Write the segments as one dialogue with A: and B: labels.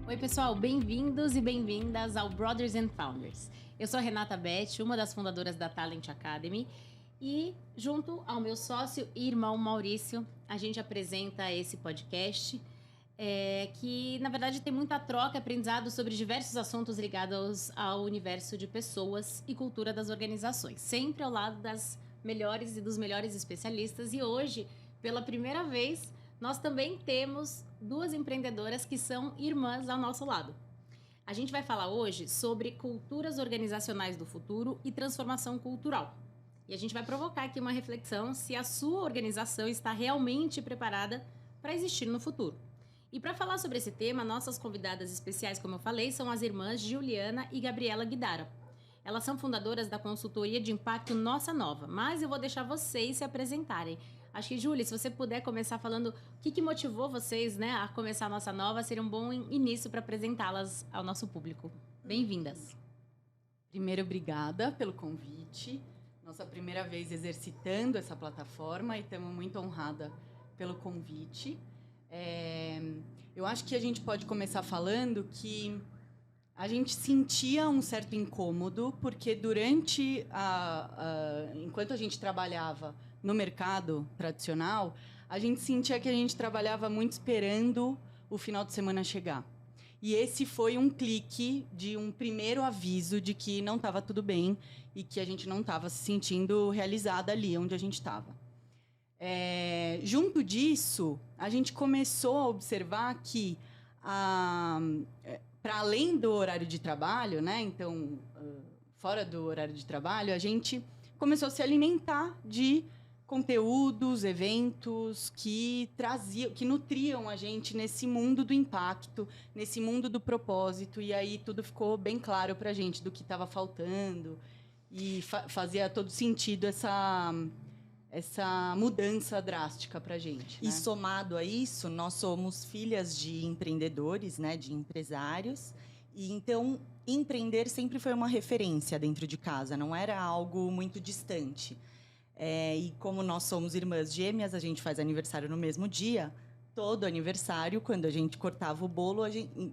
A: Oi, pessoal, bem-vindos e bem-vindas ao Brothers and Founders. Eu sou a Renata Beth, uma das fundadoras da Talent Academy, e junto ao meu sócio e irmão Maurício, a gente apresenta esse podcast que, na verdade, tem muita troca e aprendizado sobre diversos assuntos ligados ao universo de pessoas e cultura das organizações, sempre ao lado das melhores e dos melhores especialistas. E hoje, pela primeira vez, nós também temos duas empreendedoras que são irmãs ao nosso lado. A gente vai falar hoje sobre culturas organizacionais do futuro e transformação cultural. E a gente vai provocar aqui uma reflexão se a sua organização está realmente preparada para existir no futuro. E para falar sobre esse tema, nossas convidadas especiais, como eu falei, são as irmãs Juliana e Gabriela Guidara. Elas são fundadoras da consultoria de impacto Nossa Nova, mas eu vou deixar vocês se apresentarem. Acho que, Júlia, se você puder começar falando o que motivou vocês, né, a começar a Nossa Nova, seria um bom início para apresentá-las ao nosso público. Bem-vindas.
B: Primeiro, obrigada pelo convite. Nossa primeira vez exercitando essa plataforma e estamos muito honrada pelo convite. Eu acho que a gente pode começar falando que a gente sentia um certo incômodo, porque enquanto a gente trabalhava no mercado tradicional, a gente sentia que a gente trabalhava muito esperando o final de semana chegar. E esse foi um clique de um primeiro aviso de que não estava tudo bem e que a gente não estava se sentindo realizada ali onde a gente estava. Junto disso, a gente começou a observar que, para além do horário de trabalho, né, então, fora do horário de trabalho, a gente começou a se alimentar de conteúdos, eventos que nutriam a gente nesse mundo do impacto, nesse mundo do propósito, e aí tudo ficou bem claro para a gente do que estava faltando, e fazia todo sentido essa mudança drástica para a gente.
C: E somado a isso, nós somos filhas de empreendedores, né, de empresários, e então empreender sempre foi uma referência dentro de casa, não era algo muito distante. E como nós somos irmãs gêmeas, a gente faz aniversário no mesmo dia. Todo aniversário, quando a gente cortava o bolo,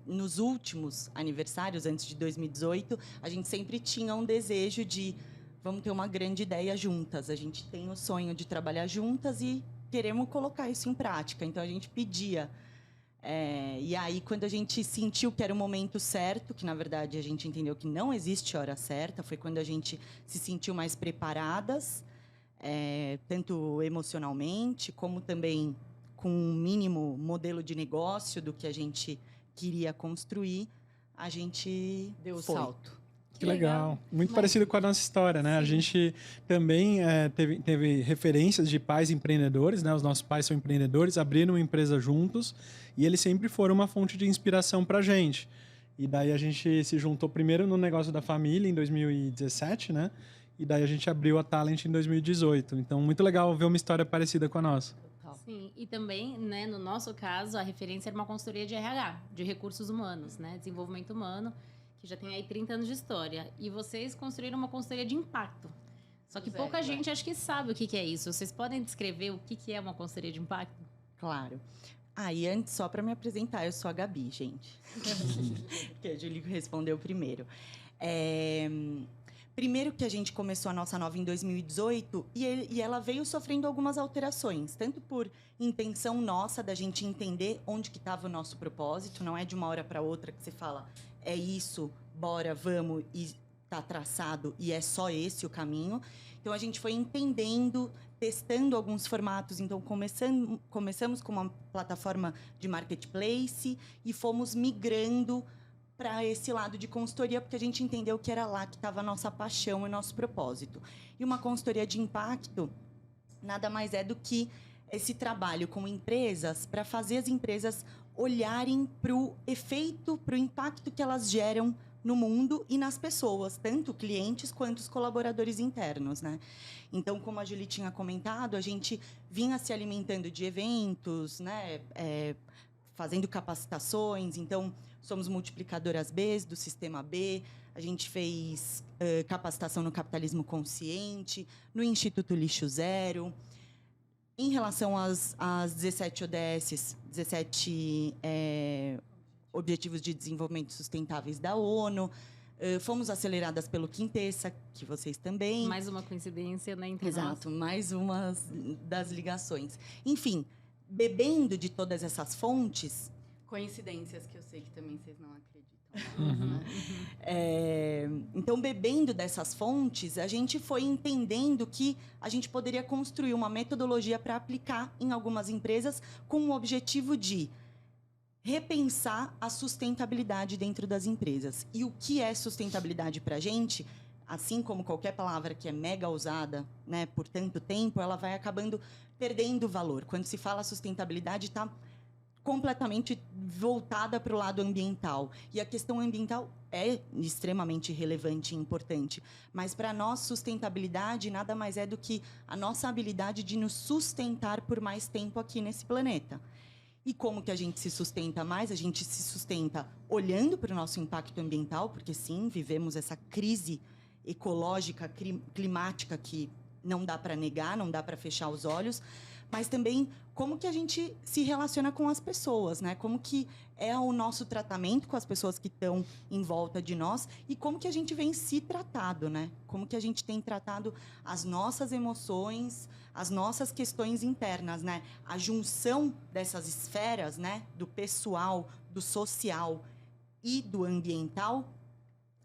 C: nos últimos aniversários, antes de 2018, a gente sempre tinha um desejo de vamos ter uma grande ideia juntas. A gente tem o sonho de trabalhar juntas e queremos colocar isso em prática. Então, a gente pedia. E aí, quando a gente sentiu que era o momento certo, que, na verdade, a gente entendeu que não existe hora certa, foi quando a gente se sentiu mais preparadas, tanto emocionalmente, como também com um mínimo modelo de negócio do que a gente queria construir, a gente
B: deu o salto.
D: Que legal. Muito parecido com a nossa história, né? Sim. A gente também teve referências de pais empreendedores, né? Os nossos pais são empreendedores, abriram uma empresa juntos e eles sempre foram uma fonte de inspiração pra gente. E daí a gente se juntou primeiro no negócio da família em 2017, né? E daí a gente abriu a Talent em 2018. Então, muito legal ver uma história parecida com a nossa.
A: Sim, e também, né, no nosso caso, a referência era uma consultoria de RH, de recursos humanos, né? Desenvolvimento humano, que já tem aí 30 anos de história. E vocês construíram uma consultoria de impacto. Só que pouca gente acho que sabe o que é isso. Vocês podem descrever o que é uma consultoria de impacto?
C: Claro. E antes, só para me apresentar, eu sou a Gabi, gente. Porque a Julie respondeu primeiro. Primeiro que a gente começou a Nossa Nova em 2018 e ela veio sofrendo algumas alterações, tanto por intenção nossa da gente entender onde que estava o nosso propósito, não é de uma hora para outra que você fala, é isso, bora, vamos, e está traçado e é só esse o caminho. Então, a gente foi entendendo, testando alguns formatos. Então, começamos com uma plataforma de marketplace e fomos migrando para esse lado de consultoria, porque a gente entendeu que era lá que estava a nossa paixão e nosso propósito. E uma consultoria de impacto nada mais é do que esse trabalho com empresas para fazer as empresas olharem para o efeito, para o impacto que elas geram no mundo e nas pessoas, tanto clientes quanto os colaboradores internos, né? Então, como a Julie tinha comentado, a gente vinha se alimentando de eventos, né? Fazendo capacitações. Então, somos multiplicadoras B do Sistema B. A gente fez capacitação no capitalismo consciente, no Instituto Lixo Zero. Em relação às 17 ODS, 17 Objetivos de Desenvolvimento Sustentáveis da ONU. Fomos aceleradas pelo Quintessa, que vocês também.
A: Mais uma coincidência, né? Entre
C: Exato,
A: nós.
C: mais uma das ligações. Enfim, bebendo de todas essas fontes...
B: Coincidências que eu sei que também vocês não acreditam.
C: Então, bebendo dessas fontes, a gente foi entendendo que a gente poderia construir uma metodologia para aplicar em algumas empresas com o objetivo de repensar a sustentabilidade dentro das empresas. E o que é sustentabilidade para a gente, assim como qualquer palavra que é mega usada, né, por tanto tempo, ela vai acabando perdendo valor. Quando se fala sustentabilidade, está completamente voltada para o lado ambiental. E a questão ambiental é extremamente relevante e importante. Mas, para nós, sustentabilidade nada mais é do que a nossa habilidade de nos sustentar por mais tempo aqui nesse planeta. E como que a gente se sustenta mais? A gente se sustenta olhando para o nosso impacto ambiental, porque, sim, vivemos essa crise ecológica, climática que não dá para negar, não dá para fechar os olhos, mas também como que a gente se relaciona com as pessoas, né? Como que é o nosso tratamento com as pessoas que estão em volta de nós e como que a gente vem se tratado, né? Como que a gente tem tratado as nossas emoções, as nossas questões internas, né? A junção dessas esferas, né? Do pessoal, do social e do ambiental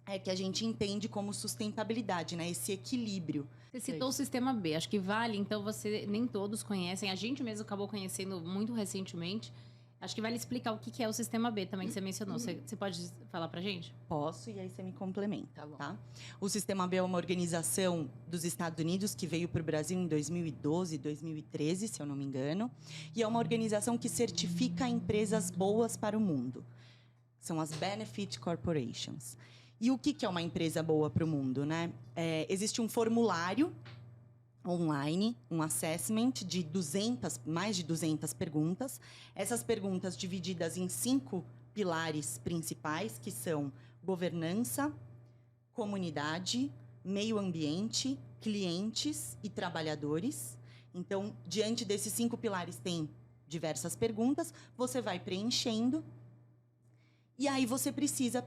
C: é que a gente entende como sustentabilidade, né? Esse equilíbrio.
A: Você citou o Sistema B. Acho que vale, então, nem todos conhecem. A gente mesmo acabou conhecendo muito recentemente. Acho que vale explicar o que é o Sistema B também, que você mencionou. Você pode falar pra gente?
C: Posso, e aí você me complementa, tá? O Sistema B é uma organização dos Estados Unidos que veio para o Brasil em 2012, 2013, se eu não me engano. E é uma organização que certifica empresas boas para o mundo. São as Benefit Corporations. E o que é uma empresa boa para o mundo, né? Existe um formulário online, um assessment de mais de 200 perguntas. Essas perguntas divididas em 5 pilares principais, que são governança, comunidade, meio ambiente, clientes e trabalhadores. Então, diante desses 5 pilares, tem diversas perguntas, você vai preenchendo e aí você precisa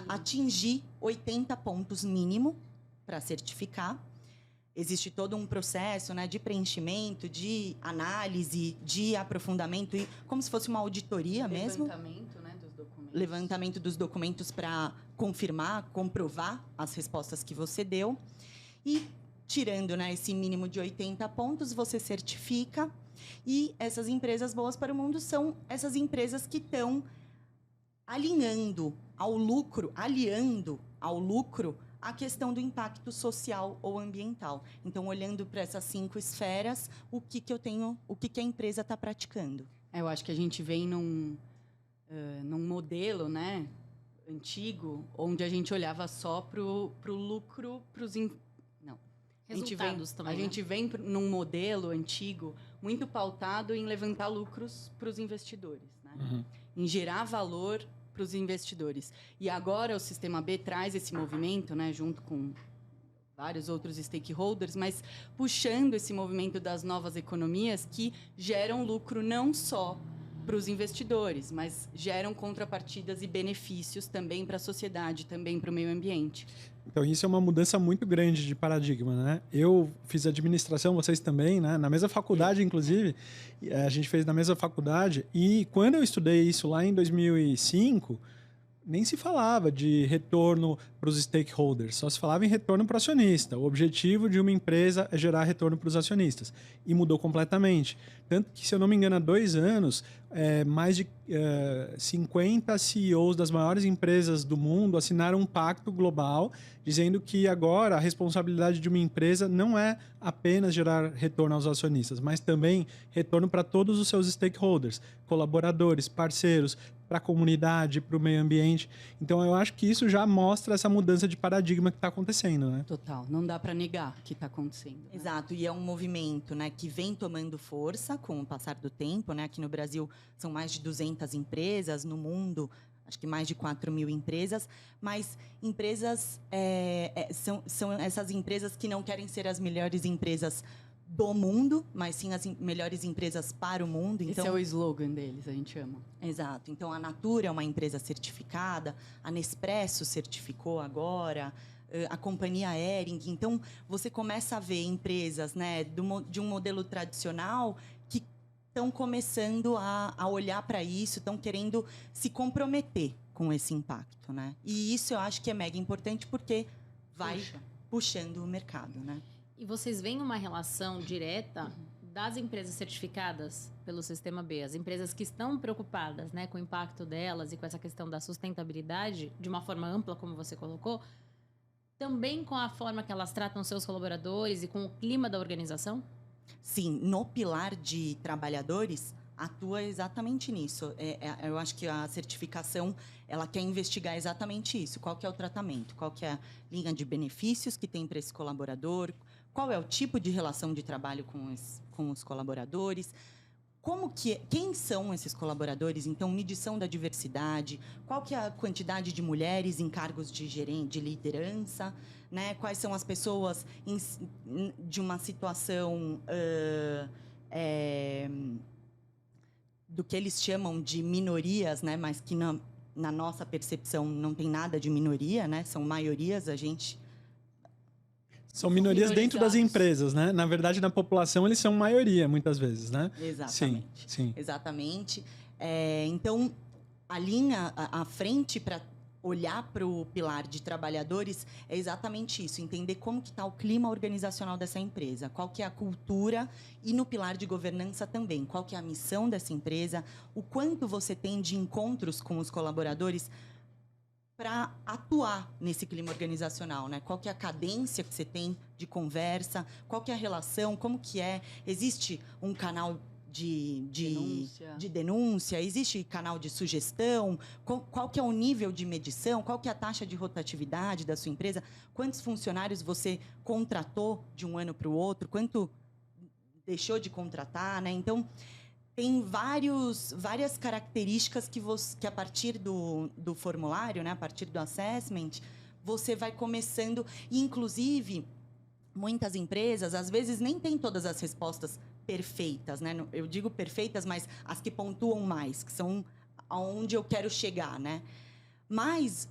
C: atingir 80 pontos mínimo para certificar. Existe todo um processo, né, de preenchimento, de análise, de aprofundamento, e como se fosse uma auditoria mesmo.
B: Levantamento, né, dos documentos.
C: Levantamento dos documentos para confirmar, comprovar as respostas que você deu. E, tirando, né, esse mínimo de 80 pontos, você certifica. E essas empresas boas para o mundo são essas empresas que estão aliando ao lucro a questão do impacto social ou ambiental. Então, olhando para essas 5 esferas, o que a empresa está praticando.
B: Eu acho que a gente vem num modelo, né, antigo, onde a gente olhava só pro lucro, não.
A: Resultados também.
B: A gente vem num modelo antigo muito pautado em levantar lucros para os investidores, né? Em gerar valor para os investidores. E agora o Sistema B traz esse movimento, né, junto com vários outros stakeholders, mas puxando esse movimento das novas economias que geram lucro não só para os investidores, mas geram contrapartidas e benefícios também para a sociedade, também para o meio ambiente.
D: Então, isso é uma mudança muito grande de paradigma, né? Eu fiz administração, vocês também, né? Na mesma faculdade, inclusive. A gente fez na mesma faculdade. E quando eu estudei isso lá em 2005, nem se falava de retorno para os stakeholders, só se falava em retorno para o acionista. O objetivo de uma empresa é gerar retorno para os acionistas. E mudou completamente. Tanto que, se eu não me engano, há 2 anos, mais de 50 CEOs das maiores empresas do mundo assinaram um pacto global dizendo que agora a responsabilidade de uma empresa não é apenas gerar retorno aos acionistas, mas também retorno para todos os seus stakeholders, colaboradores, parceiros, para a comunidade, para o meio ambiente. Então, eu acho que isso já mostra essa mudança de paradigma que está acontecendo, né?
B: Total. Não dá para negar que está acontecendo. Né?
C: Exato. E é um movimento, né, que vem tomando força com o passar do tempo, né? Aqui no Brasil são mais de 200 empresas, no mundo acho que mais de 4.000 empresas, mas empresas são essas empresas que não querem ser as melhores empresas do mundo, mas sim as melhores empresas para o mundo. Então,
B: esse é o slogan deles, a gente ama.
C: Exato. Então, a Natura é uma empresa certificada, a Nespresso certificou agora, a companhia Hering. Então, você começa a ver empresas, né, de um modelo tradicional que estão começando a olhar para isso, estão querendo se comprometer com esse impacto, né? E isso eu acho que é mega importante porque vai puxando o mercado, né?
A: E vocês veem uma relação direta das empresas certificadas pelo Sistema B, as empresas que estão preocupadas, né, com o impacto delas e com essa questão da sustentabilidade, de uma forma ampla, como você colocou, também com a forma que elas tratam seus colaboradores e com o clima da organização?
C: Sim, no pilar de trabalhadores, atua exatamente nisso. Eu acho que a certificação, ela quer investigar exatamente isso. Qual que é o tratamento? Qual que é a linha de benefícios que tem para esse colaborador? Qual é o tipo de relação de trabalho com os colaboradores? Quem são esses colaboradores? Então, medição da diversidade, qual que é a quantidade de mulheres em cargos de liderança, né? Quais são as pessoas de uma situação do que eles chamam de minorias, né? Mas que na nossa percepção não tem nada de minoria, né? São maiorias,
D: São minorias dentro das empresas, né? Na verdade, na população, eles são maioria, muitas vezes, né?
C: Exatamente.
D: Sim.
C: Exatamente. Então, a linha à frente para olhar para o pilar de trabalhadores é exatamente isso, entender como que está o clima organizacional dessa empresa, qual que é a cultura e no pilar de governança também, qual que é a missão dessa empresa, o quanto você tem de encontros com os colaboradores para atuar nesse clima organizacional, né? Qual que é a cadência que você tem de conversa, qual que é a relação, como que é, existe um canal de denúncia, existe canal de sugestão, qual que é o nível de medição, qual que é a taxa de rotatividade da sua empresa, quantos funcionários você contratou de um ano para o outro, quanto deixou de contratar, né? Então, tem várias características que a partir do formulário, né, a partir do assessment, você vai começando. E, inclusive, muitas empresas, às vezes, nem têm todas as respostas perfeitas, né? Eu digo perfeitas, mas as que pontuam mais, que são aonde eu quero chegar, né? Mas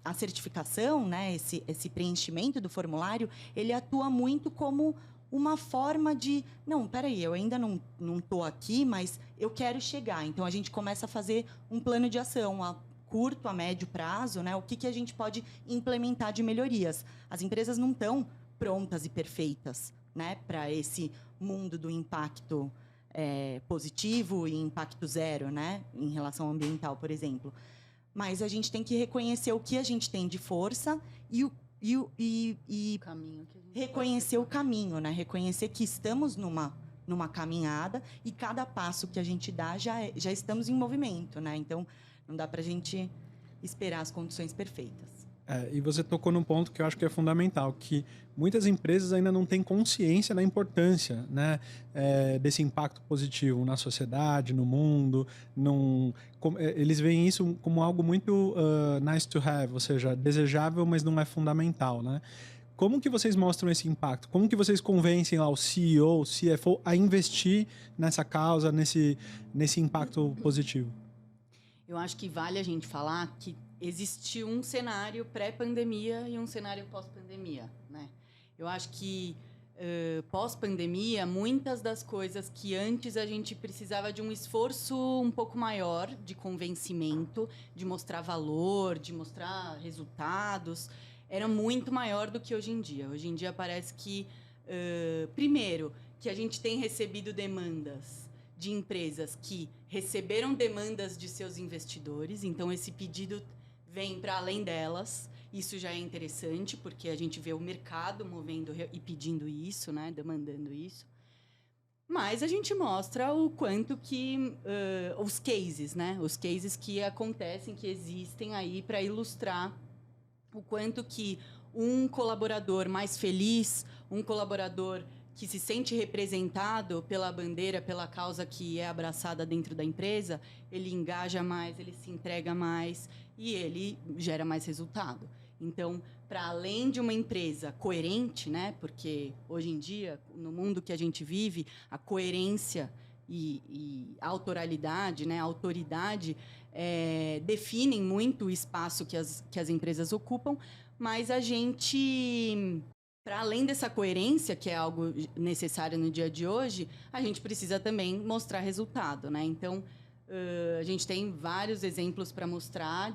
C: a certificação, né, esse preenchimento do formulário, ele atua muito como uma forma de, não, peraí, eu ainda não estou aqui, mas eu quero chegar. Então, a gente começa a fazer um plano de ação a curto, a médio prazo, né? O que a gente pode implementar de melhorias. As empresas não estão prontas e perfeitas, né, para esse mundo do impacto positivo e impacto zero, né, em relação ao ambiental, por exemplo. Mas a gente tem que reconhecer o que a gente tem de força e reconhecer o caminho, né? Reconhecer que estamos numa caminhada e cada passo que a gente dá já estamos em movimento, né? Então, não dá para a gente esperar as condições perfeitas.
D: E você tocou num ponto que eu acho que é fundamental, que muitas empresas ainda não têm consciência da importância, né, desse impacto positivo na sociedade, no mundo. Eles veem isso como algo muito nice to have, ou seja, desejável, mas não é fundamental, né? Como que vocês mostram esse impacto? Como que vocês convencem lá o CEO, o CFO a investir nessa causa, nesse impacto positivo?
B: Eu acho que vale a gente falar que existe um cenário pré-pandemia e um cenário pós-pandemia, né? Eu acho que pós-pandemia, muitas das coisas que antes a gente precisava de um esforço um pouco maior de convencimento, de mostrar valor, de mostrar resultados, era muito maior do que hoje em dia. Hoje em dia parece que, primeiro, que a gente tem recebido demandas de empresas que receberam demandas de seus investidores, então esse pedido vem para além delas. Isso já é interessante, porque a gente vê o mercado movendo e pedindo isso, né, demandando isso. Mas a gente mostra o quanto que os cases, né, os cases que acontecem, que existem aí para ilustrar o quanto que um colaborador mais feliz, um colaborador que se sente representado pela bandeira, pela causa que é abraçada dentro da empresa, ele engaja mais, ele se entrega mais e ele gera mais resultado. Então, para além de uma empresa coerente, né? Porque hoje em dia, no mundo que a gente vive, a coerência e a autoralidade, né? A autoridade definem muito o espaço que as empresas ocupam, mas a gente, para além dessa coerência, que é algo necessário no dia de hoje, a gente precisa também mostrar resultado, né? Então, a gente tem vários exemplos para mostrar,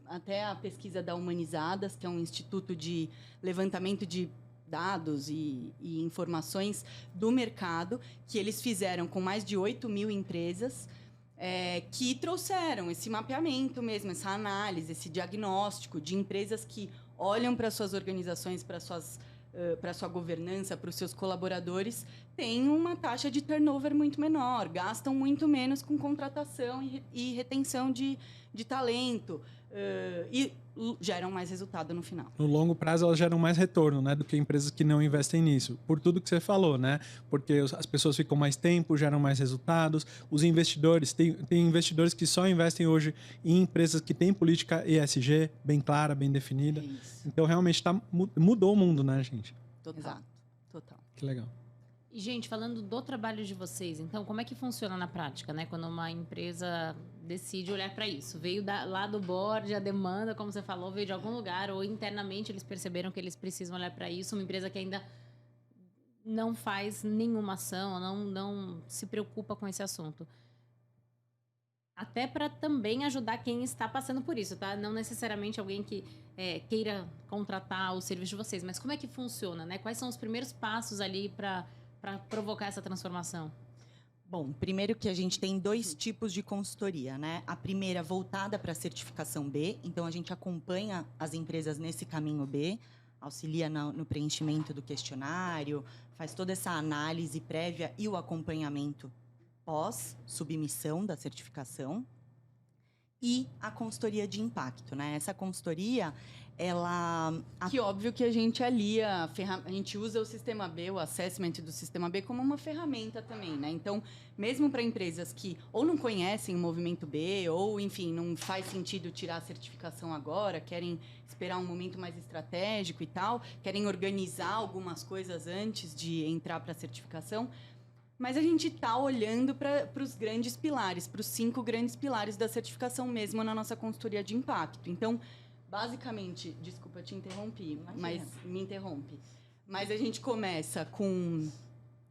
B: até a pesquisa da Humanizadas, que é um instituto de levantamento de dados e informações do mercado, que eles fizeram com mais de 8.000 empresas, que trouxeram esse mapeamento mesmo, essa análise, esse diagnóstico de empresas que olham para suas organizações, para sua governança, para os seus colaboradores, têm uma taxa de turnover muito menor, gastam muito menos com contratação e retenção de talento, e geram mais resultado no final.
D: No longo prazo, elas geram mais retorno, né, do que empresas que não investem nisso. Por tudo que você falou, né? Porque as pessoas ficam mais tempo, geram mais resultados. Os investidores, tem investidores que só investem hoje em empresas que têm política ESG bem clara, bem definida.
B: É isso.
D: Então, realmente, mudou o mundo, né, gente?
B: Total.
C: Exato.
B: Total.
D: Que legal.
A: E, gente, falando do trabalho de vocês, então, como é que funciona na prática, né? Quando uma empresa decide olhar para isso? Veio lá do board, a demanda, como você falou, veio de algum lugar, ou internamente eles perceberam que eles precisam olhar para isso, uma empresa que ainda não faz nenhuma ação, não se preocupa com esse assunto. Até para também ajudar quem está passando por isso, tá? Não necessariamente alguém que queira contratar o serviço de vocês, mas como é que funciona, né? Quais são os primeiros passos ali para provocar essa transformação?
C: Bom, primeiro que a gente tem 2 tipos de consultoria, né? A primeira voltada para a certificação B, então a gente acompanha as empresas nesse caminho B, auxilia no preenchimento do questionário, faz toda essa análise prévia e o acompanhamento pós-submissão da certificação. E a consultoria de impacto, né? Essa consultoria, ela...
B: Que óbvio que a gente alia, a gente usa o Sistema B, o assessment do Sistema B, como uma ferramenta também, né? Então, mesmo para empresas que ou não conhecem o movimento B, ou, enfim, não faz sentido tirar a certificação agora, querem esperar um momento mais estratégico e tal, querem organizar algumas coisas antes de entrar para a certificação, mas a gente está olhando para os grandes pilares, para os 5 grandes pilares da certificação mesmo na nossa consultoria de impacto. Então, basicamente, desculpa, te interrompi, mas me interrompe. Mas a gente começa com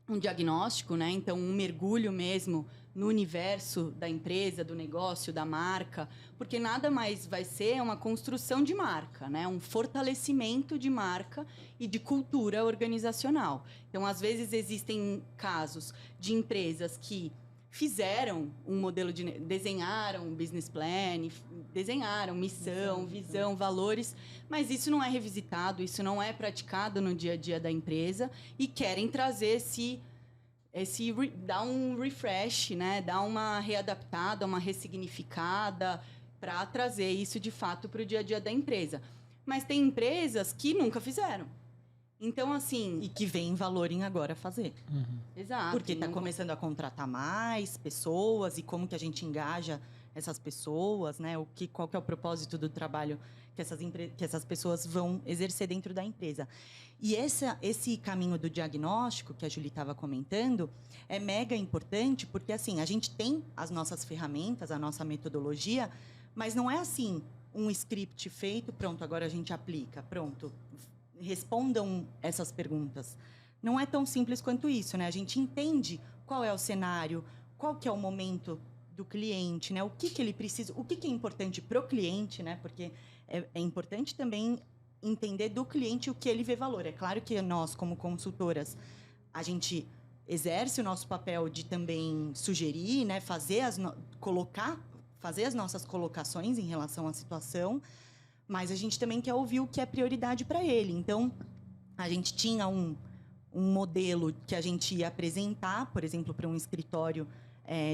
B: um diagnóstico, né? Então, um mergulho mesmo no universo da empresa, do negócio, da marca, porque nada mais vai ser uma construção de marca, né? Um fortalecimento de marca e de cultura organizacional. Então, às vezes, existem casos de empresas que fizeram um modelo desenharam um business plan, desenharam missão, visão, valores, mas isso não é revisitado, isso não é praticado no dia a dia da empresa e querem trazer dar um refresh, né? Dar uma readaptada, uma ressignificada para trazer isso de fato para o dia a dia da empresa. Mas tem empresas que nunca fizeram. Então, assim...
C: E que vem valorem agora fazer.
D: Uhum.
B: Exato.
C: Porque está começando a contratar mais pessoas e como que a gente engaja essas pessoas, né? Qual que é o propósito do trabalho que essas pessoas vão exercer dentro da empresa. E esse caminho do diagnóstico que a Julie estava comentando é mega importante porque, assim, a gente tem as nossas ferramentas, a nossa metodologia, mas não é assim, um script feito, pronto, agora a gente aplica, pronto, respondam essas perguntas. Não é tão simples quanto isso, né? A gente entende qual é o cenário, qual que é o momento do cliente, né? O que ele precisa, o que é importante para o cliente, né? Porque é importante também entender do cliente o que ele vê valor. É claro que nós, como consultoras, a gente exerce o nosso papel de também sugerir, né? Fazer as nossas colocações em relação à situação, mas a gente também quer ouvir o que é prioridade para ele. Então, a gente tinha um modelo que a gente ia apresentar, por exemplo, para um escritório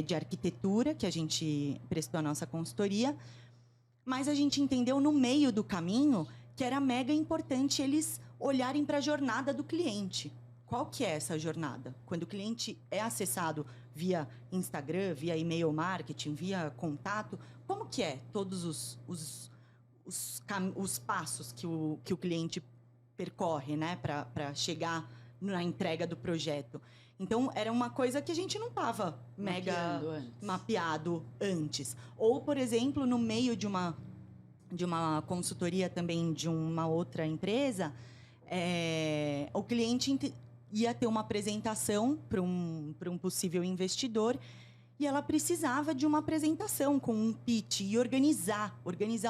C: de arquitetura, que a gente prestou a nossa consultoria, mas a gente entendeu no meio do caminho que era mega importante eles olharem para a jornada do cliente. Qual que é essa jornada? Quando o cliente é acessado via Instagram, via e-mail marketing, via contato, como que é todos os passos que o cliente percorre, né, para chegar na entrega do projeto. Então, era uma coisa que a gente não estava mega mapeado antes. Ou, por exemplo, no meio de uma consultoria também de uma outra empresa, o cliente ia ter uma apresentação para um possível investidor e ela precisava de uma apresentação com um pitch e organizar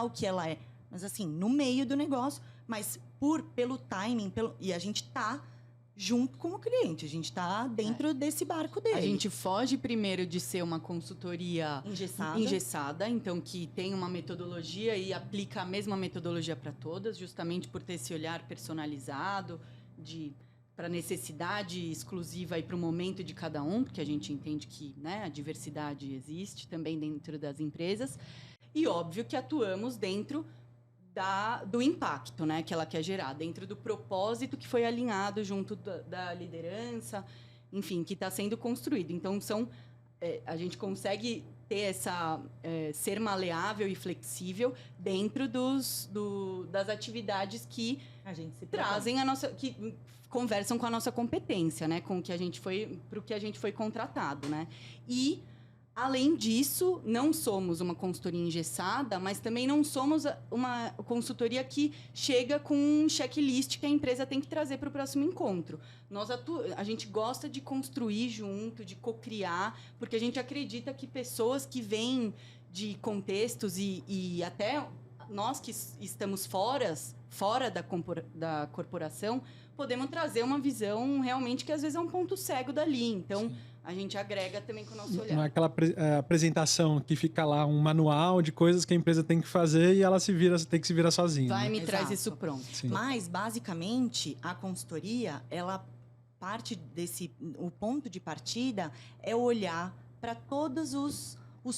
C: o que ela é. Mas, assim, no meio do negócio, mas pelo timing, e a gente está junto com o cliente, a gente está dentro desse barco dele.
B: A gente foge primeiro de ser uma consultoria engessada, então que tem uma metodologia e aplica a mesma metodologia para todas, justamente por ter esse olhar personalizado para necessidade exclusiva e para o momento de cada um, porque a gente entende que, né, a diversidade existe também dentro das empresas. E óbvio que atuamos dentro do impacto, né, que ela quer gerar, dentro do propósito que foi alinhado junto da liderança, enfim, que está sendo construído. Então, a gente consegue ter ser maleável e flexível dentro das atividades que
C: a gente se
B: trazem que conversam com a nossa competência, né, com o que a gente para o que a gente foi contratado, né? E além disso, não somos uma consultoria engessada, mas também não somos uma consultoria que chega com um checklist que a empresa tem que trazer para o próximo encontro. A gente gosta de construir junto, de co-criar, porque a gente acredita que pessoas que vêm de contextos e até nós que estamos fora da corporação, podemos trazer uma visão realmente que às vezes é um ponto cego dali. Então, a gente agrega também com o nosso olhar.
D: Não é aquela apresentação que fica lá um manual de coisas que a empresa tem que fazer e ela tem que se virar sozinha.
B: Vai,
D: né?
B: me traz isso pronto.
D: Sim.
C: Mas, basicamente, a consultoria, ela parte o ponto de partida é olhar para todos os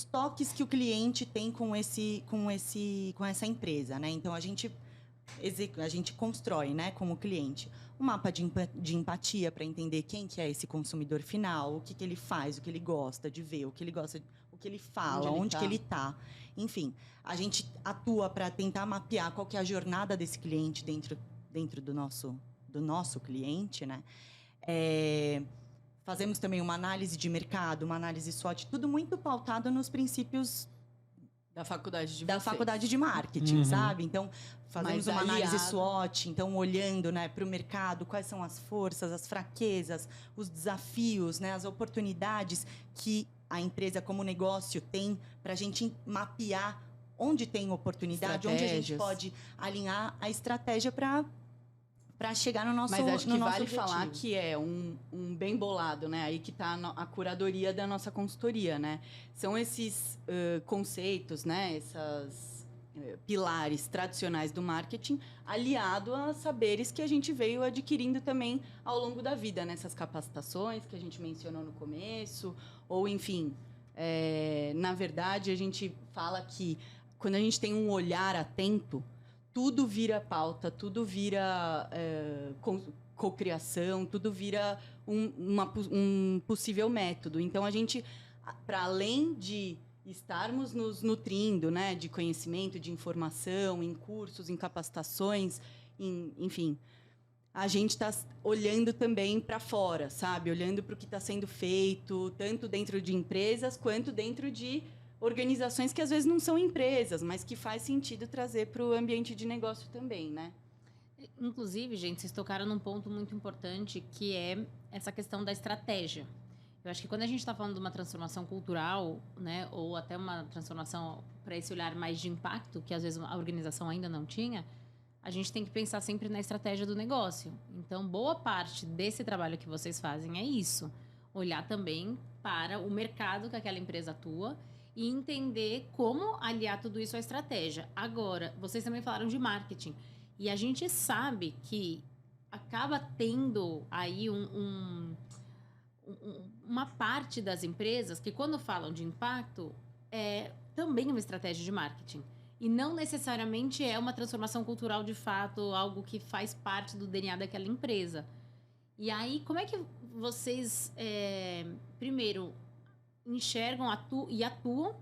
C: toques que o cliente tem com essa empresa, né? Então, a gente constrói, né, com o cliente um mapa de empatia para entender quem que é esse consumidor final, o que ele faz, o que ele gosta de ver, o que ele fala, onde que ele está. Enfim, a gente atua para tentar mapear qual que é a jornada desse cliente dentro do nosso cliente, né? Fazemos também uma análise de mercado, uma análise SWOT, tudo muito pautado nos princípios
B: da faculdade
C: de marketing, sabe? Então, fazemos uma análise SWOT, então, olhando, né, para o mercado, quais são as forças, as fraquezas, os desafios, né, as oportunidades que a empresa como negócio tem para a gente mapear onde tem oportunidade, onde a gente pode alinhar a estratégia para chegar no nosso objetivo.
B: Mas acho que vale falar que é um bem bolado, né? Aí que está a curadoria da nossa consultoria, né? São esses conceitos, né? Essas pilares tradicionais do marketing, aliado a saberes que a gente veio adquirindo também ao longo da vida, nessas capacitações que a gente mencionou no começo, ou enfim, na verdade a gente fala que quando a gente tem um olhar atento, tudo vira pauta, tudo vira cocriação, tudo vira um possível método. Então, a gente, para além de estarmos nos nutrindo, né, de conhecimento, de informação, em cursos, em capacitações, enfim, a gente está olhando também para fora, sabe? Olhando para o que está sendo feito, tanto dentro de empresas quanto dentro de organizações que às vezes não são empresas, mas que faz sentido trazer para o ambiente de negócio também, né?
A: Inclusive, gente, vocês tocaram num ponto muito importante, que é essa questão da estratégia. Eu acho que quando a gente está falando de uma transformação cultural, né, ou até uma transformação para esse olhar mais de impacto, que às vezes a organização ainda não tinha, a gente tem que pensar sempre na estratégia do negócio. Então, boa parte desse trabalho que vocês fazem é isso. Olhar também para o mercado que aquela empresa atua e entender como aliar tudo isso à estratégia. Agora, vocês também falaram de marketing. E a gente sabe que acaba tendo aí uma parte das empresas que, quando falam de impacto, é também uma estratégia de marketing. E não necessariamente é uma transformação cultural de fato, algo que faz parte do DNA daquela empresa. E aí, como é que vocês, primeiro, enxergam e atuam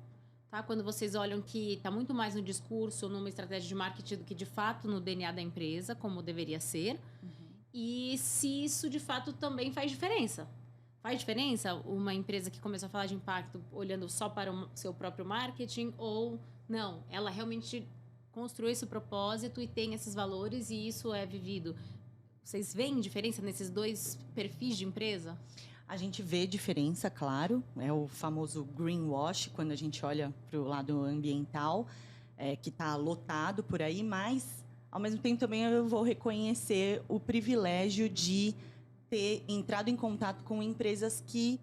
A: tá? Quando vocês olham que está muito mais no discurso, numa estratégia de marketing do que de fato no DNA da empresa, como deveria ser. E se isso de fato também faz diferença. Faz diferença uma empresa que começou a falar de impacto olhando só para o seu próprio marketing ou não? Ela realmente construiu esse propósito e tem esses valores e isso é vivido. Vocês veem diferença nesses dois perfis de empresa?
C: A gente vê diferença, claro. É o famoso greenwash, quando a gente olha para o lado ambiental, que está lotado por aí, mas, ao mesmo tempo, também eu vou reconhecer o privilégio de ter entrado em contato com empresas que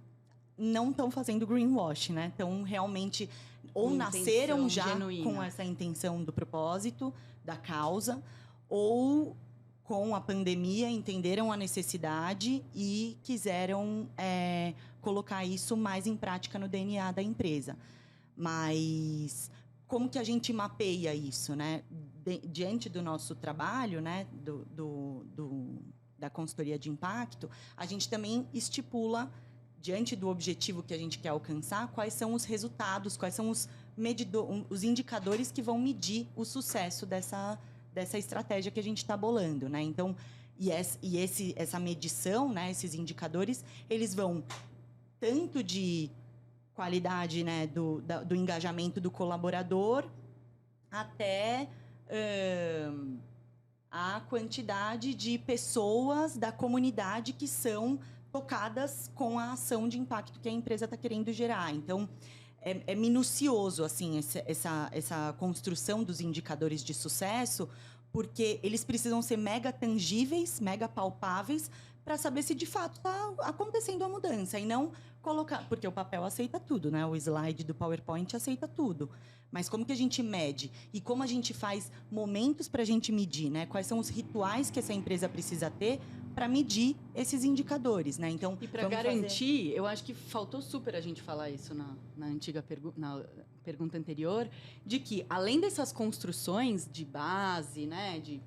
C: não estão fazendo greenwash, né? Então, realmente, ou nasceram já genuína, com essa intenção do propósito, da causa, ou com a pandemia entenderam a necessidade e quiseram colocar isso mais em prática no DNA da empresa. Mas como que a gente mapeia isso, né? Diante do nosso trabalho, né? Da consultoria de impacto, a gente também estipula, diante do objetivo que a gente quer alcançar, quais são os resultados, quais são os indicadores que vão medir o sucesso dessa estratégia que a gente está bolando, né? Então, essa medição, né? Esses indicadores, eles vão tanto de qualidade, né? Do engajamento do colaborador até a quantidade de pessoas da comunidade que são tocadas com a ação de impacto que a empresa está querendo gerar. Então, é minucioso assim essa construção dos indicadores de sucesso, porque eles precisam ser mega tangíveis, mega palpáveis, para saber se de fato está acontecendo a mudança e não colocar, porque o papel aceita tudo, né? O slide do PowerPoint aceita tudo. Mas como que a gente mede e como a gente faz momentos para a gente medir, né? Quais são os rituais que essa empresa precisa ter para medir esses indicadores, né? Então,
B: e para garantir, eu acho que faltou super a gente falar isso na antiga na pergunta anterior, de que além dessas construções de base, né, de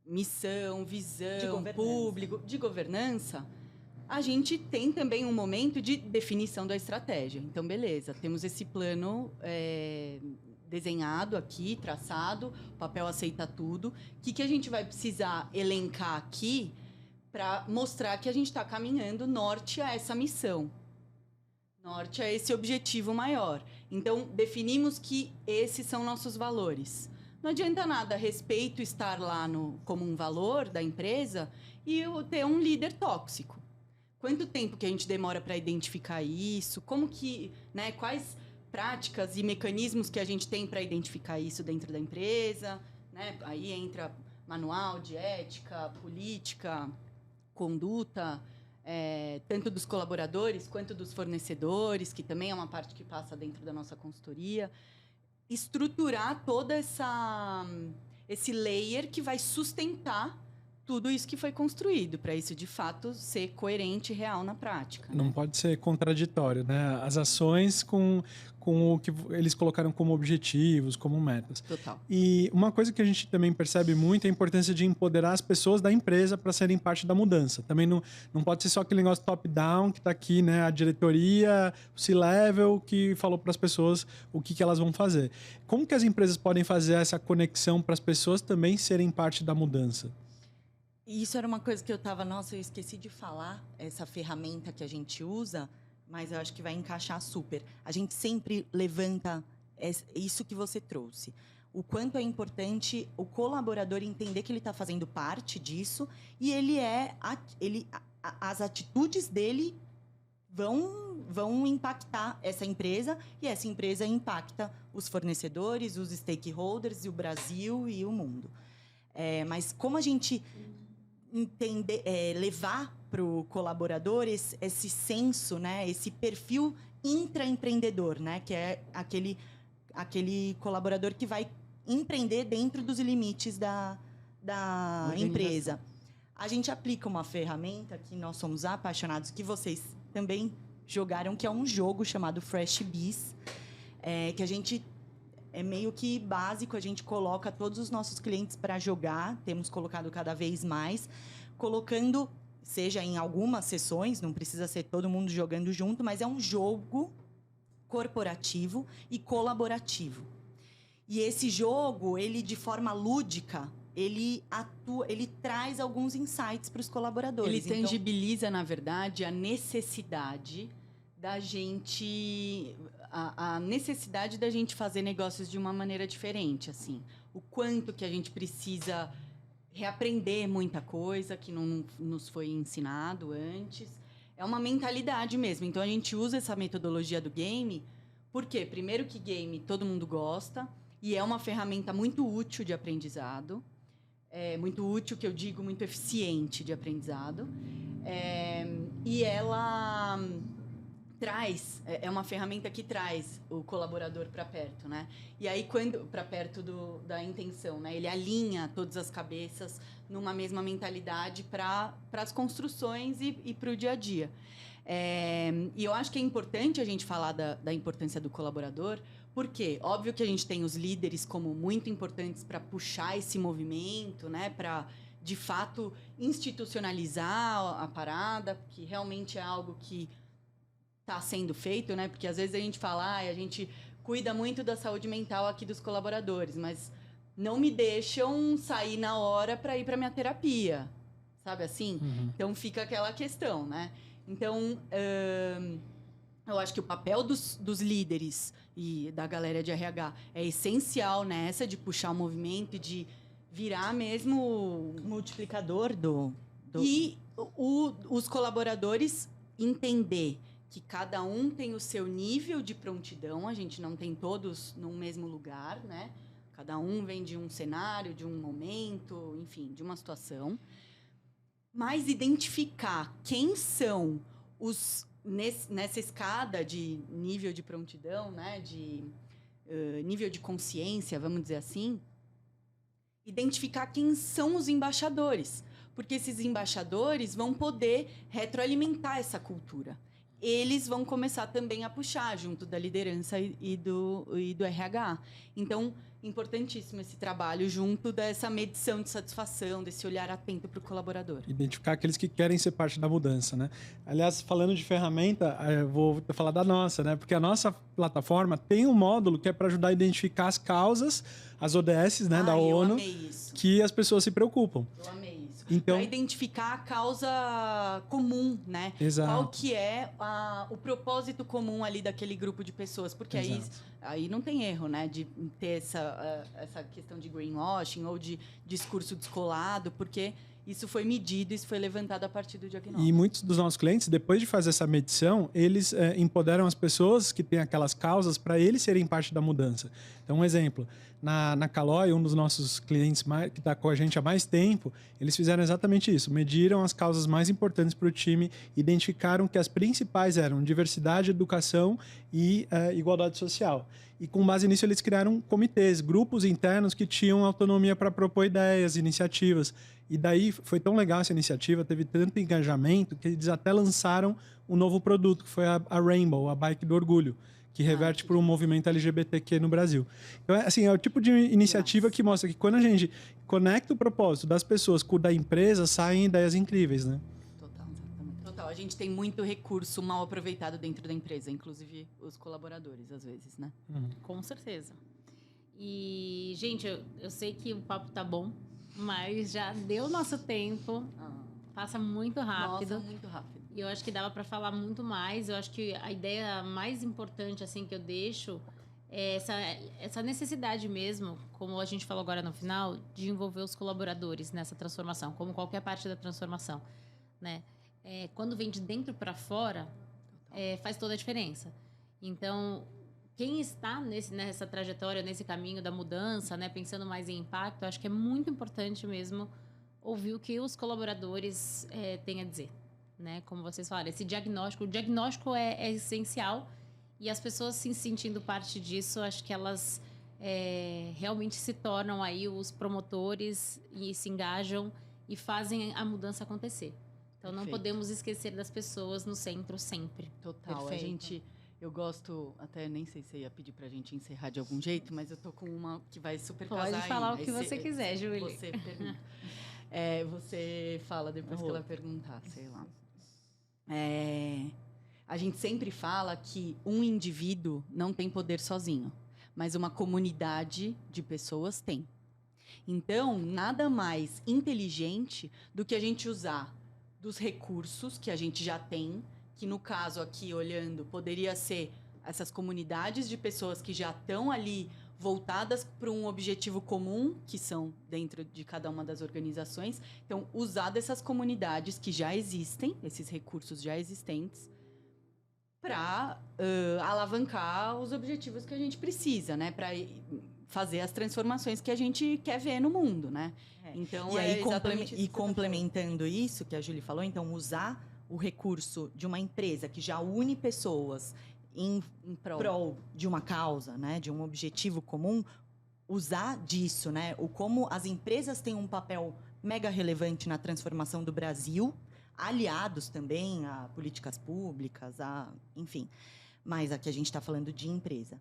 B: missão, visão, público, de governança, a gente tem também um momento de definição da estratégia. Então, beleza, temos esse plano desenhado aqui, traçado, o papel aceita tudo. O que a gente vai precisar elencar aqui para mostrar que a gente está caminhando norte a essa missão, norte a esse objetivo maior. Então, definimos que esses são nossos valores. Não adianta nada respeito estar lá como um valor da empresa e eu ter um líder tóxico. Quanto tempo que a gente demora para identificar isso? Como que, né, quais práticas e mecanismos que a gente tem para identificar isso dentro da empresa? Né? Aí entra manual de ética, política, conduta, tanto dos colaboradores quanto dos fornecedores, que também é uma parte que passa dentro da nossa consultoria. Estruturar todo esse layer que vai sustentar tudo isso que foi construído, para isso, de fato, ser coerente e real na prática.
D: Não pode ser contraditório, né? As ações com o que eles colocaram como objetivos, como metas.
B: Total.
D: E uma coisa que a gente também percebe muito é a importância de empoderar as pessoas da empresa para serem parte da mudança. Também não pode ser só aquele negócio top-down que está aqui, né? A diretoria, o C-level, que falou para as pessoas o que elas vão fazer. Como que as empresas podem fazer essa conexão para as pessoas também serem parte da mudança?
C: Isso era uma coisa que eu esqueci de falar, essa ferramenta que a gente usa, mas eu acho que vai encaixar super. A gente sempre levanta isso que você trouxe. O quanto é importante o colaborador entender que ele está fazendo parte disso e as atitudes dele vão impactar essa empresa e essa empresa impacta os fornecedores, os stakeholders, e o Brasil e o mundo. Mas como a gente levar para o colaborador esse senso, né, esse perfil intraempreendedor, né, que é aquele colaborador que vai empreender dentro dos limites da empresa. A gente aplica uma ferramenta que nós somos apaixonados, que vocês também jogaram, que é um jogo chamado Fresh Biz, que a gente é meio que básico, a gente coloca todos os nossos clientes para jogar, temos colocado cada vez mais, colocando, seja em algumas sessões, não precisa ser todo mundo jogando junto, mas é um jogo corporativo e colaborativo. E esse jogo, ele de forma lúdica, ele traz alguns insights para os colaboradores.
B: Ele tangibiliza, na verdade, a necessidade da gente... A necessidade da gente fazer negócios de uma maneira diferente, assim. O quanto que a gente precisa reaprender muita coisa que não nos foi ensinado antes. É uma mentalidade mesmo. Então, a gente usa essa metodologia do game. Por quê? Primeiro que game todo mundo gosta e é uma ferramenta muito útil de aprendizado. É muito útil, que eu digo, muito eficiente de aprendizado. E ela é uma ferramenta que traz o colaborador para perto, né? E aí, para perto da intenção, né? Ele alinha todas as cabeças numa mesma mentalidade para as construções e para o dia a dia. E eu acho que é importante a gente falar da importância do colaborador, porque, óbvio que a gente tem os líderes como muito importantes para puxar esse movimento, né? Para, de fato, institucionalizar a parada, que realmente é algo que está sendo feito, né? Porque às vezes a gente fala, a gente cuida muito da saúde mental aqui dos colaboradores, mas não me deixam sair na hora para ir para minha terapia, sabe assim?
D: Uhum.
B: Então fica aquela questão, né? Então, eu acho que o papel dos líderes e da galera de RH é essencial nessa, de puxar o movimento e de virar mesmo
C: multiplicador
B: E os colaboradores entender que cada um tem o seu nível de prontidão, a gente não tem todos no mesmo lugar, né? Cada um vem de um cenário, de um momento, enfim, de uma situação. Mas identificar quem são nessa escada de nível de prontidão, né? De nível de consciência, vamos dizer assim, identificar quem são os embaixadores, porque esses embaixadores vão poder retroalimentar essa cultura. Eles vão começar também a puxar junto da liderança e do RH. Então, importantíssimo esse trabalho junto dessa medição de satisfação, desse olhar atento para o colaborador.
D: Identificar aqueles que querem ser parte da mudança, né? Aliás, falando de ferramenta, eu vou falar da nossa, né? Porque a nossa plataforma tem um módulo que é para ajudar a identificar as causas, as ODS, né, da ONU, que as pessoas se preocupam.
B: Eu amei isso.
D: Então,
B: para identificar a causa comum, né?
D: Exato.
B: Qual que é o propósito comum ali daquele grupo de pessoas. Porque aí não tem erro, né? De ter essa questão de greenwashing ou de discurso descolado, porque isso foi medido, isso foi levantado a partir do diagnóstico.
D: E muitos dos nossos clientes, depois de fazer essa medição, eles empoderam as pessoas que têm aquelas causas para eles serem parte da mudança. Então, um exemplo, na Caloi, um dos nossos clientes que está com a gente há mais tempo, eles fizeram exatamente isso, mediram as causas mais importantes para o time, identificaram que as principais eram diversidade, educação e igualdade social. E com base nisso eles criaram comitês, grupos internos que tinham autonomia para propor ideias, iniciativas. E daí foi tão legal essa iniciativa, teve tanto engajamento que eles até lançaram um novo produto, que foi a Rainbow, a Bike do Orgulho, que reverte para o movimento LGBTQ no Brasil. Então, assim, é o tipo de iniciativa que mostra que quando a gente conecta o propósito das pessoas com o da empresa, saem ideias incríveis, né?
B: Total. A gente tem muito recurso mal aproveitado dentro da empresa, inclusive os colaboradores, às vezes, né?
D: Uhum.
A: Com certeza. E, gente, eu sei que o papo tá bom, mas já deu nosso tempo. Passa muito rápido.
B: Nossa, muito rápido.
A: E eu acho que dava para falar muito mais. Eu acho que a ideia mais importante assim que eu deixo é essa necessidade mesmo, como a gente falou agora no final, de envolver os colaboradores nessa transformação, como qualquer parte da transformação, né? Quando vem de dentro para fora, faz toda a diferença. Então, quem está nessa trajetória, nesse caminho da mudança, né, pensando mais em impacto, acho que é muito importante mesmo ouvir o que os colaboradores têm a dizer. Né? Como vocês falaram, o diagnóstico é essencial e as pessoas se sentindo parte disso, acho que elas realmente se tornam aí os promotores e se engajam e fazem a mudança acontecer. Então, não podemos esquecer das pessoas no centro sempre.
B: Total.
C: Perfeito.
B: Eu gosto, até nem sei se você ia pedir pra gente encerrar de algum jeito, mas eu tô com uma que vai super
A: Pode
B: casar
A: falar
B: aí,
A: o que você quiser, Júlia.
B: Você pergunta. Você fala depois que ela perguntar, sei lá. A gente sempre fala que um indivíduo não tem poder sozinho, mas uma comunidade de pessoas tem. Então, nada mais inteligente do que a gente usar dos recursos que a gente já tem, que no caso aqui, olhando, poderia ser essas comunidades de pessoas que já estão ali voltadas para um objetivo comum, que são dentro de cada uma das organizações. Então, usar dessas comunidades que já existem, esses recursos já existentes, para alavancar os objetivos que a gente precisa, né? Para fazer as transformações que a gente quer ver no mundo, né? Então,
C: e aí,
B: exatamente isso que você tá
C: complementando isso que a Julie falou, então, usar o recurso de uma empresa que já une pessoas em prol de uma causa, né? De um objetivo comum, usar disso, né? Como as empresas têm um papel mega relevante na transformação do Brasil, aliados também a políticas públicas, enfim. Mas aqui a gente está falando de empresa.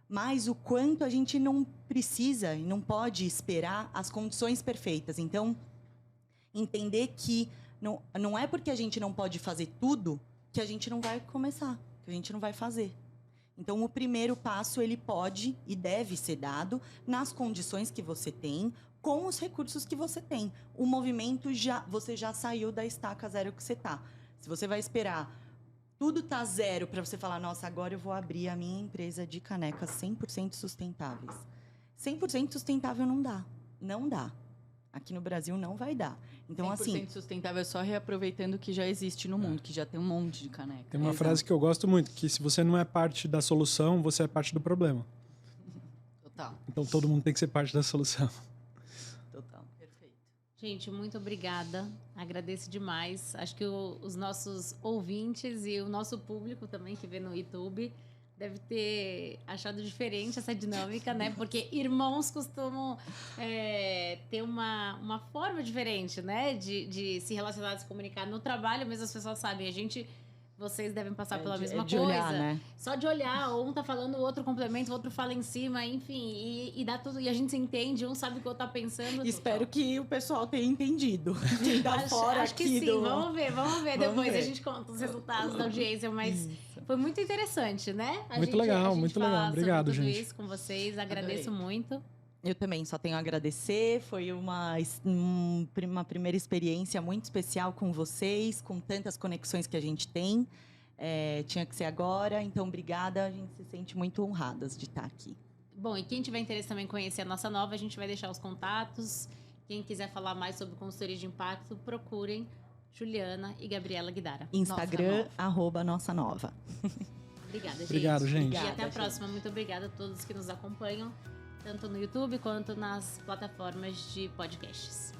C: Mas o quanto a gente não precisa e não pode esperar as condições perfeitas. Então, entender que não é porque a gente não pode fazer tudo que a gente não vai começar, que a gente não vai fazer. Então, o primeiro passo, ele pode e deve ser dado nas condições que você tem, com os recursos que você tem. O movimento, você já saiu da estaca zero que você está. Se você vai esperar tudo tá zero para você falar, nossa, agora eu vou abrir a minha empresa de canecas 100% sustentáveis. 100% sustentável não dá. Não dá. Aqui no Brasil não vai dar. Então,
B: 100%
C: assim,
B: sustentável é só reaproveitando o que já existe no mundo, que já tem um monte de caneca.
D: Tem uma frase que eu gosto muito, que se você não é parte da solução, você é parte do problema.
B: Total.
D: Então todo mundo tem que ser parte da solução.
B: Total. Perfeito.
A: Gente, muito obrigada. Agradeço demais. Acho que os nossos ouvintes e o nosso público também que vê no YouTube deve ter achado diferente essa dinâmica, né? Porque irmãos costumam ter uma forma diferente, né? De se relacionar, de se comunicar no trabalho, mas as pessoas sabem, vocês devem passar pela mesma
C: de
A: coisa.
C: olhar, né?
A: Só de olhar, um tá falando, o outro complementa, o outro fala em cima, enfim, e dá tudo, e a gente se entende, um sabe o que o outro tá pensando.
C: Espero que o pessoal tenha entendido. Quem tá fora
A: acho que
C: aqui
A: sim, vamos ver depois, a gente conta os resultados da audiência, mas foi muito interessante, né?
D: Muito legal. Obrigado,
A: tudo
D: gente.
A: isso com vocês, agradeço muito.
C: Eu também só tenho a agradecer. Foi uma primeira experiência muito especial com vocês, com tantas conexões que a gente tem. Tinha que ser agora, então obrigada. A gente se sente muito honradas de estar aqui.
A: Bom, e quem tiver interesse também em conhecer a Nossa Nova, a gente vai deixar os contatos. Quem quiser falar mais sobre consultoria de impacto, procurem Juliana e Gabriela Guidara.
C: Instagram, @NossaNova.
A: Obrigada, gente.
D: Obrigado, gente.
A: E até a
C: gente.
A: próxima. Muito obrigada a todos que nos acompanham, tanto no YouTube quanto nas plataformas de podcasts.